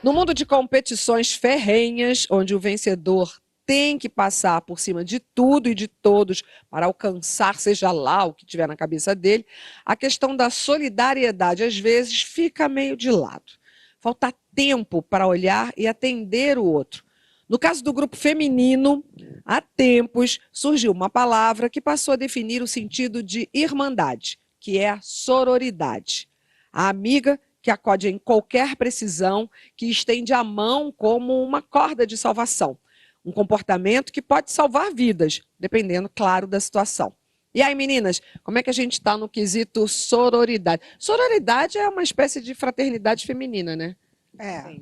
No mundo de competições ferrenhas, onde o vencedor tem que passar por cima de tudo e de todos para alcançar, seja lá o que tiver na cabeça dele, a questão da solidariedade às vezes fica meio de lado. Falta tempo para olhar e atender o outro. No caso do grupo feminino, há tempos surgiu uma palavra que passou a definir o sentido de irmandade, que é a sororidade. A amiga que acode em qualquer precisão, que estende a mão como uma corda de salvação. Um comportamento que pode salvar vidas, dependendo, claro, da situação. E aí, meninas, como é que a gente está no quesito sororidade? Sororidade é uma espécie de fraternidade feminina, né? É,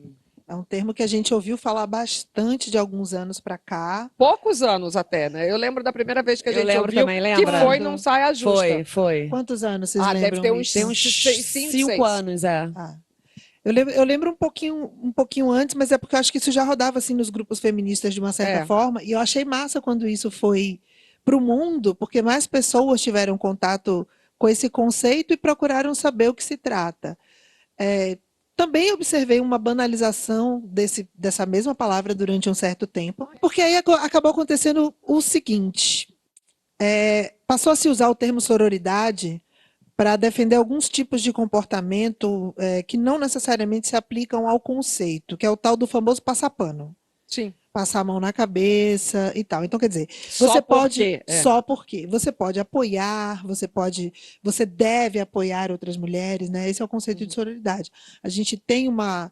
é um termo que a gente ouviu falar bastante de alguns anos para cá. Poucos anos até, né? Eu lembro da primeira vez que a Eu gente lembro ouviu, também, que lembra? foi num Saia Justa. Foi. Quantos anos vocês Deve lembram ter uns isso? Tem uns 5, 5 6. anos, é. Ah, eu lembro um pouquinho antes, mas é porque eu acho que isso já rodava assim nos grupos feministas de uma certa forma, e eu achei massa quando isso foi para o mundo, porque mais pessoas tiveram contato com esse conceito e procuraram saber o que se trata. É, também observei uma banalização dessa mesma palavra durante um certo tempo, porque aí acabou acontecendo o seguinte: passou a se usar o termo sororidade para defender alguns tipos de comportamento que não necessariamente se aplicam ao conceito, que é o tal do famoso passar pano. Sim. Passar a mão na cabeça e tal. Então, quer dizer, Só você pode. porque, Só porque. Você pode apoiar, você deve apoiar outras mulheres, né? Esse é o conceito de sororidade. A gente tem uma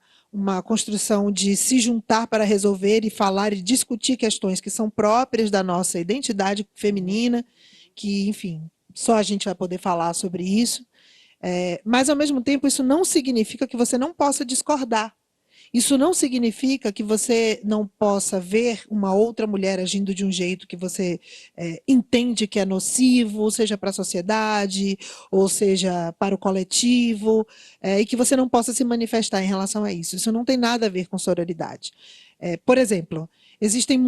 construção de se juntar para resolver e falar e discutir questões que são próprias da nossa identidade feminina, que, enfim, só a gente vai poder falar sobre isso. Mas, ao mesmo tempo, isso não significa que você não possa discordar. Isso não significa que você não possa ver uma outra mulher agindo de um jeito que você entende que é nocivo, seja para a sociedade, ou seja para o coletivo, e que você não possa se manifestar em relação a isso. Isso não tem nada a ver com sororidade. Por exemplo, existem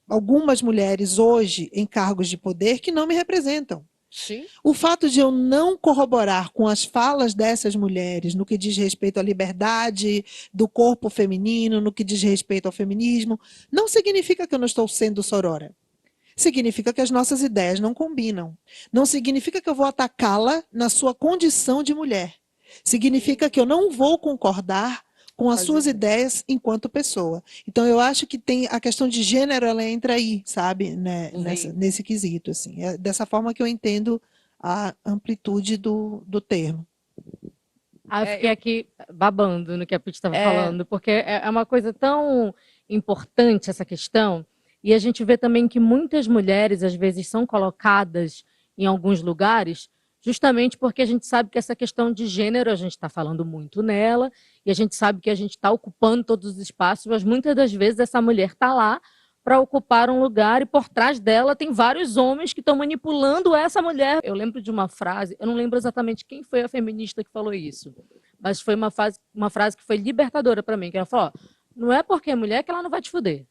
algumas mulheres hoje em cargos de poder que não me representam. sim. O fato de eu não corroborar com as falas dessas mulheres no que diz respeito à liberdade do corpo feminino, no que diz respeito ao feminismo, não significa que eu não estou sendo sorora. Significa que as nossas ideias não combinam. Não significa que eu vou atacá-la na sua condição de mulher. Significa que eu não vou concordar com as suas ideias enquanto pessoa. Então, eu acho que tem a questão de gênero, ela entra aí, sabe, né, nesse quesito. Assim. É dessa forma que eu entendo a amplitude do termo. Eu fiquei aqui babando no que a Pete estava falando, porque é uma coisa tão importante essa questão, e a gente vê também que muitas mulheres, às vezes, são colocadas em alguns lugares justamente porque a gente sabe que essa questão de gênero, a gente está falando muito nela, e a gente sabe que a gente está ocupando todos os espaços, mas muitas das vezes essa mulher está lá para ocupar um lugar e por trás dela tem vários homens que estão manipulando essa mulher. Eu lembro de uma frase, eu não lembro exatamente quem foi a feminista que falou isso, mas foi uma frase que foi libertadora para mim, que ela falou, não é porque é mulher que ela não vai te fuder.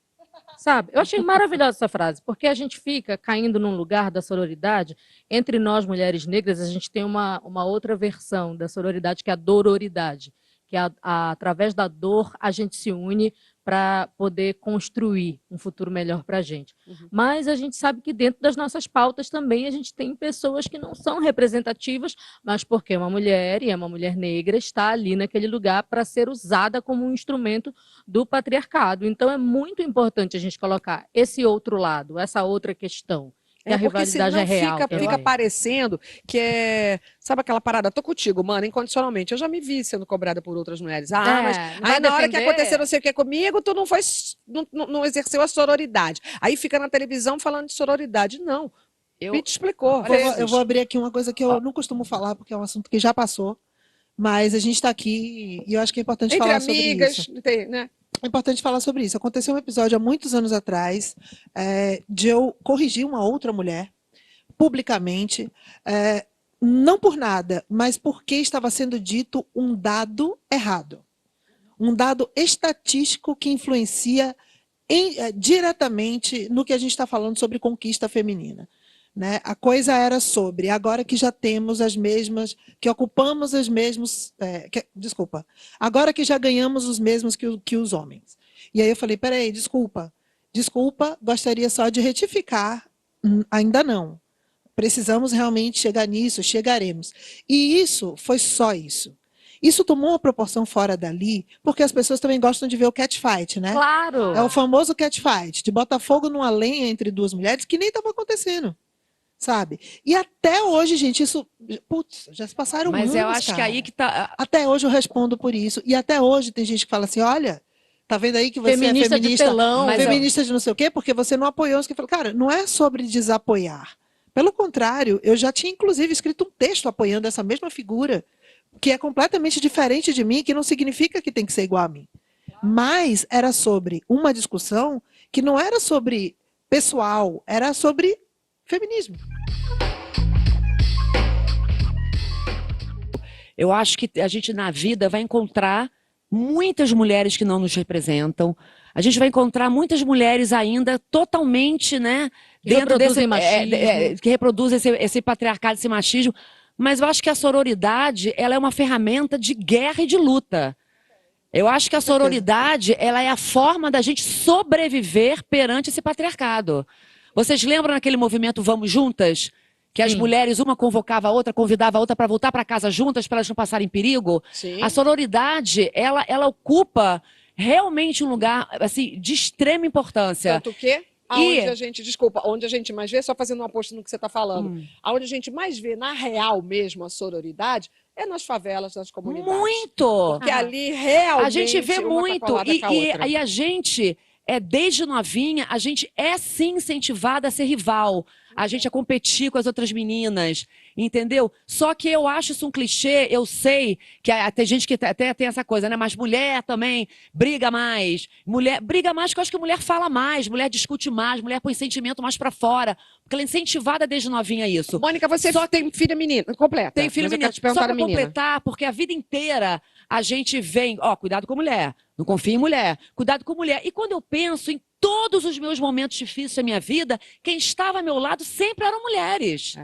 Sabe? Eu achei maravilhosa essa frase, porque a gente fica caindo num lugar da sororidade. Entre nós, mulheres negras, a gente tem uma outra versão da sororidade, que é a dororidade, que através da dor a gente se une para poder construir um futuro melhor para a gente. Mas a gente sabe que dentro das nossas pautas também a gente tem pessoas que não são representativas, mas porque é uma mulher e é uma mulher negra, está ali naquele lugar para ser usada como um instrumento do patriarcado. Então é muito importante a gente colocar esse outro lado, essa outra questão. Que a rivalidade senão é real. fica parecendo que é. Sabe aquela parada? Tô contigo, mano, incondicionalmente. Eu já me vi sendo cobrada por outras mulheres. Mas aí na hora que aconteceu não sei o que comigo, tu não foi. Não exerceu a sororidade. Aí fica na televisão falando de sororidade. Não. Pete explicou. Eu vou abrir aqui uma coisa que eu não costumo falar, porque é um assunto que já passou, mas a gente está aqui e eu acho que é importante Entre falar amigas, sobre isso. né? É importante falar sobre isso. Aconteceu um episódio há muitos anos atrás de eu corrigir uma outra mulher publicamente, não por nada, mas porque estava sendo dito um dado errado. Um dado estatístico que influencia diretamente no que a gente está falando sobre conquista feminina. né? A coisa era sobre, agora que já temos as mesmas, que ocupamos os mesmos, desculpa, agora que já ganhamos os mesmos que os homens. E aí eu falei, peraí, desculpa, gostaria só de retificar, ainda não. Precisamos realmente chegar nisso, chegaremos. E isso foi só isso. Isso tomou uma proporção fora dali, porque as pessoas também gostam de ver o catfight, né? Claro! É o famoso catfight, de botar fogo numa lenha entre duas mulheres que nem estava acontecendo, sabe? E até hoje, gente, isso... Putz, já se passaram anos, Mas eu acho que cara. aí que tá. Até hoje eu respondo por isso. E até hoje tem gente que fala assim, olha, tá vendo aí que você Feminista é de feminista, telão. Mas feminista de não sei o quê, porque você não apoiou. Que cara, não é sobre desapoiar. Pelo contrário, eu já tinha, inclusive, escrito um texto apoiando essa mesma figura, que é completamente diferente de mim, que não significa que tem que ser igual a mim. Mas era sobre uma discussão que não era sobre pessoal, era sobre feminismo. Eu acho que a gente na vida vai encontrar muitas mulheres que não nos representam. A gente vai encontrar muitas mulheres ainda totalmente, né, Que dentro reproduzem desse machismo. que reproduzem esse patriarcado, esse machismo. Mas eu acho que a sororidade, ela é uma ferramenta de guerra e de luta. Eu acho que a sororidade, ela é a forma da gente sobreviver perante esse patriarcado. Vocês lembram naquele movimento Vamos Juntas? Que as Sim. mulheres, uma convocava a outra, convidava a outra para voltar para casa juntas, para elas não passarem perigo. Sim. A sororidade, ela ocupa realmente um lugar assim, de extrema importância. Tanto que, onde a gente mais vê, só fazendo um aposto no que você está falando, aonde a gente mais vê, na real mesmo, a sororidade, é nas favelas, nas comunidades. Muito! Porque ali realmente A gente vê uma tá muito. colada com a outra. E a gente, desde novinha, a gente é sim incentivada a ser rival. A gente a competir com as outras meninas, entendeu? Só que eu acho isso um clichê, eu sei que tem gente que até tem essa coisa, né? Mas mulher também briga mais. Mulher briga mais porque eu acho que mulher fala mais, mulher discute mais, mulher põe sentimento mais pra fora. Porque ela é incentivada desde novinha a isso. Mônica, você Só tem filha menina, completa. Tem filho mas eu menino. quero te perguntar Só da para menina. completar, porque a vida inteira a gente vem, cuidado com mulher, não confia em mulher, cuidado com mulher. E quando eu penso em todos os meus momentos difíceis da minha vida, quem estava ao meu lado sempre eram mulheres.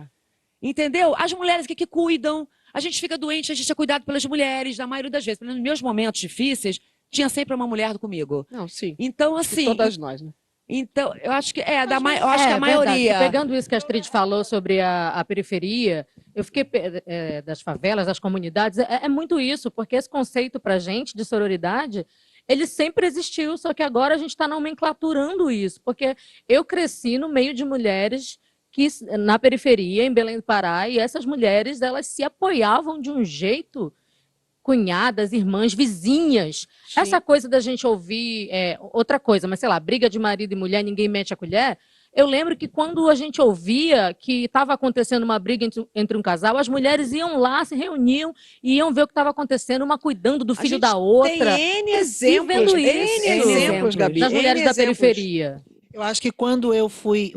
Entendeu? As mulheres que cuidam, a gente fica doente, a gente é cuidado pelas mulheres, na maioria das vezes. Nos meus momentos difíceis, tinha sempre uma mulher comigo. Não, sim. Então, Acho que assim... todas nós, né? Então, eu acho que eu acho que a Verdade. maioria... Pegando isso que a Astrid falou sobre a periferia, eu fiquei das favelas, das comunidades, é muito isso, porque esse conceito para a gente de sororidade, ele sempre existiu, só que agora a gente está nomenclaturando isso, porque eu cresci no meio de mulheres que na periferia, em Belém do Pará, e essas mulheres, elas se apoiavam de um jeito... cunhadas, irmãs, vizinhas. Sim. Essa coisa da gente ouvir outra coisa, mas sei lá, briga de marido e mulher, ninguém mete a colher. Eu lembro que quando a gente ouvia que estava acontecendo uma briga entre um casal, as mulheres iam lá, se reuniam e iam ver o que estava acontecendo, uma cuidando do filho da outra. Tem N Cresci exemplos, vendo N isso. exemplos, Gabi. Das mulheres N da exemplos. periferia. Eu acho que quando eu fui...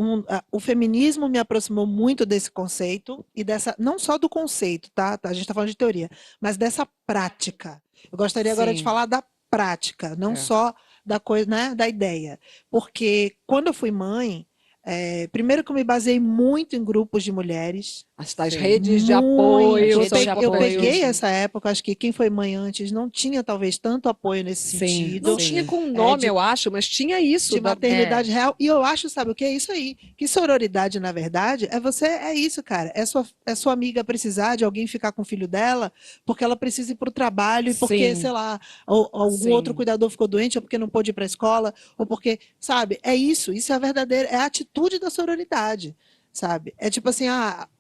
o feminismo me aproximou muito desse conceito e dessa... Não só do conceito, tá? A gente está falando de teoria, mas dessa prática. Eu gostaria agora de Sim. falar da prática, não só da coisa, né, da ideia. Porque quando eu fui mãe, primeiro que eu me baseei muito em grupos de mulheres. As Sim. redes de Muito. apoio. Eu peguei essa época, acho que quem foi mãe antes não tinha talvez tanto apoio nesse Sim. sentido. Não tinha com nome, de- eu acho, mas tinha isso. De maternidade real. E eu acho, sabe o que é isso aí? Que sororidade, na verdade, é isso, cara. É sua amiga precisar de alguém ficar com o filho dela, porque ela precisa ir para o trabalho, e porque, Sim. sei lá, ou algum Sim. outro cuidador ficou doente, ou porque não pôde ir para a escola, ou porque, sabe, isso é a verdadeira, é a atitude da sororidade. Sabe? É tipo assim,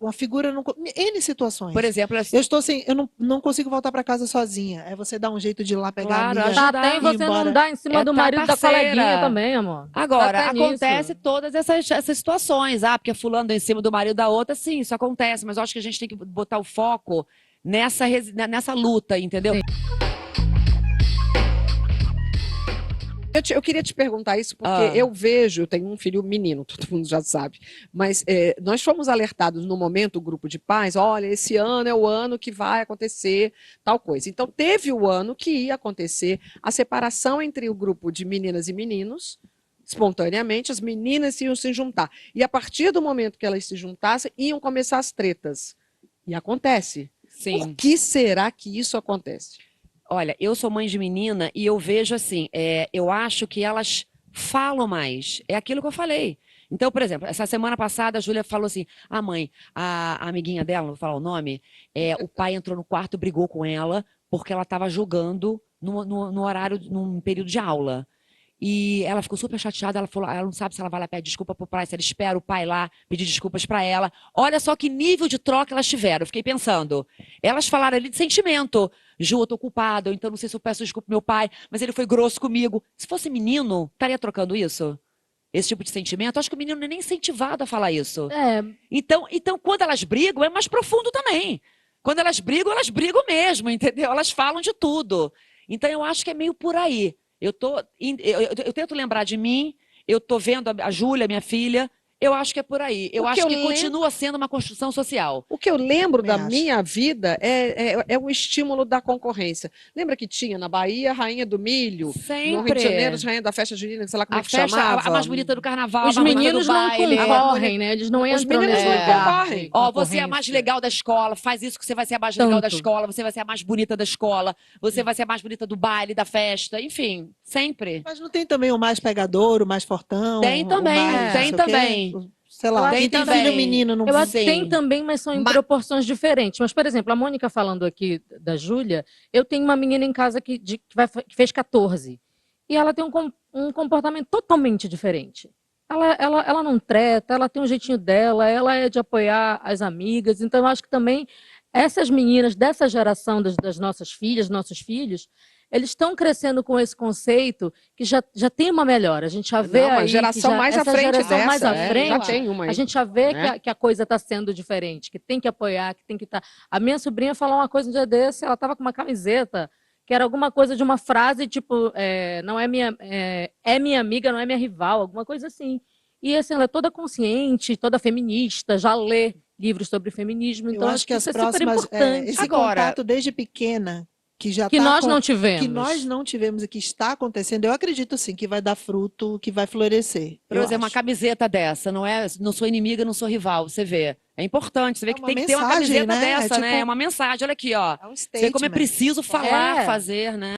uma figura não. N situações. Por exemplo, Eu estou assim, eu não consigo voltar para casa sozinha. É você dar um jeito de ir lá pegar Claro, a amiga. ajudar. Tá, tem e ir você embora. não dá em cima do tá marido da parceira. coleguinha também, amor. Agora, Até nisso. acontece todas essas situações. Porque fulano deu em cima do marido da outra, sim, isso acontece. Mas eu acho que a gente tem que botar o foco nessa luta, entendeu? Sim. Eu queria te perguntar isso porque eu vejo, eu tenho um filho menino, todo mundo já sabe, mas nós fomos alertados no momento, o grupo de pais, olha, esse ano é o ano que vai acontecer tal coisa. Então, teve o ano que ia acontecer a separação entre o grupo de meninas e meninos, espontaneamente, as meninas iam se juntar. E a partir do momento que elas se juntassem, iam começar as tretas. E acontece. Sim. Por que será que isso acontece? Olha, eu sou mãe de menina e eu vejo assim, eu acho que elas falam mais. É aquilo que eu falei. Então, por exemplo, essa semana passada a Júlia falou assim: a mãe, a amiguinha dela, não vou falar o nome, o pai entrou no quarto e brigou com ela porque ela estava jogando no horário, num período de aula. E ela ficou super chateada, ela falou, ela não sabe se ela vai lá pedir desculpa pro pai, se ela espera o pai lá pedir desculpas para ela. Olha só que nível de troca elas tiveram. Eu fiquei pensando. Elas falaram ali de sentimento. Ju, eu tô culpada, então não sei se eu peço desculpa pro meu pai, mas ele foi grosso comigo. Se fosse menino, estaria trocando isso? Esse tipo de sentimento? Eu acho que o menino não é nem incentivado a falar isso. Então, quando elas brigam, é mais profundo também. Quando elas brigam mesmo, entendeu? Elas falam de tudo. Então, eu acho que é meio por aí. Eu tento lembrar de mim, eu tô vendo a Júlia, minha filha, eu acho que é por aí. Eu acho que continua sendo uma construção social. O que eu lembro da acho. minha vida é o estímulo da concorrência. Lembra que tinha na Bahia a Rainha do Milho? Sempre. No Rio de Janeiro, a Rainha da Festa Junina, sei lá como é que chamava. A mais bonita do carnaval, Os a mais bonita meninos do não baile. concorrem, né? Eles não Os entram meninos nesse não lugar concorrem. de Ó, você é a mais concorrência. legal da escola, faz isso que você vai ser a mais legal da Tanto. escola, você vai ser a mais bonita da escola, você vai ser a mais bonita do baile, da festa, enfim, sempre. Mas não tem também o mais pegador, o mais fortão? Tem o também, mais tem não sei o quê? também. Sei lá, Tem quem tem também. filho menino não Eu acho que Sim. tem também, mas são em proporções diferentes. Mas, por exemplo, a Mônica falando aqui da Júlia, eu tenho uma menina em casa que fez 14. E ela tem um comportamento totalmente diferente. Ela não treta, ela tem um jeitinho dela, ela é de apoiar as amigas. Então, eu acho que também essas meninas dessa geração das nossas filhas, nossos filhos, eles estão crescendo com esse conceito que já tem uma melhora. A gente já vê Não, uma aí geração que mais à essa frente geração mais dessa, à já frente, tem uma aí. a gente já vê né? que a coisa está sendo diferente, que tem que apoiar, que tem que estar. A minha sobrinha falou uma coisa um dia desse, ela estava com uma camiseta que era alguma coisa de uma frase tipo, não é minha amiga, não é minha rival, alguma coisa assim. E assim, ela é toda consciente, toda feminista, já lê livros sobre feminismo, então Eu acho que as isso é super próximas, importante. esse Agora- contato desde pequena, que já Que tá nós com- não tivemos. que nós não tivemos e que está acontecendo, eu acredito sim que vai dar fruto, que vai florescer. Por eu exemplo, uma acho. camiseta dessa, não sou inimiga, não sou rival, você vê. É importante, você vê É que uma tem que ter uma mensagem, camiseta né? É dessa, né? tipo- É uma mensagem, olha aqui, ó. É um Você vê como é statement. preciso falar, É. fazer, né?